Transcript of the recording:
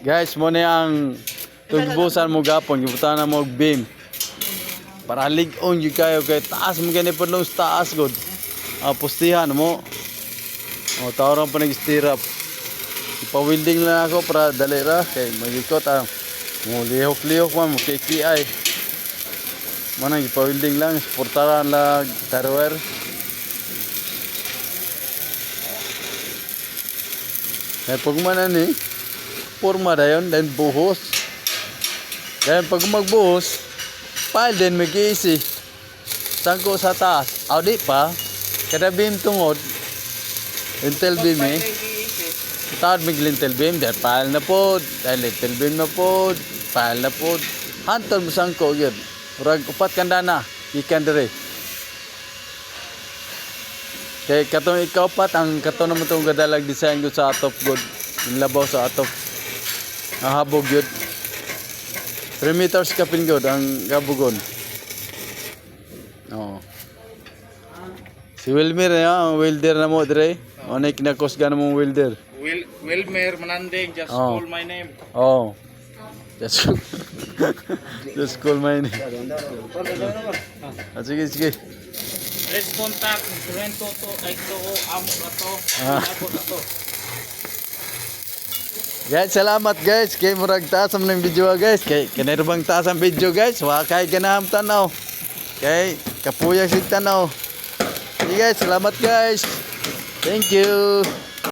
Guys, mo na ang tugbusan mo gapon, gibutan na mo og beam. Para lig-on yung kayo kay taas mo ganit pa lang sa taas god. Pustihan mo. Tawran pa nag-stirrup. Ipa-welding lang ako para dali ra kay magikot ang mo lihok-lihok man mo kikiay. Mana ipa-welding lang, suportaran lang tarwer. Kaya pag manan ni forma na yun, then buhos. Kaya pag magbuhos, pile din mag-easy. Sangko sa taas. Di pa. Kada beam tungod. Lintel beam eh. Tawad mig lintel beam. Dahil pile na po. Dahil lintel beam na po. Pile na po. Hantol mo sangko yun. Murag upat kanda na. Ikan dire. Kaya katong ikaw pat, ang katong naman itong gadalag design ko sa atop good. Yung labaw sa atop. Habog yun. 3 meters kapin good ang gabugon. Si Wilmer ang welder na mo dire. Ano yung kinakosga na mong welder? Wilmer Mananding, just call my name. Just call my name. Sige. Let's contact Rento to Aito Amo na to. Amo na to. Guys, salamat guys. Kay murag taas ang video guys. Kay kanero bang taas ang video guys. Wa kay ganaham tanaw. Kay kapuyang sig tanaw. Sige guys, salamat guys. Thank you.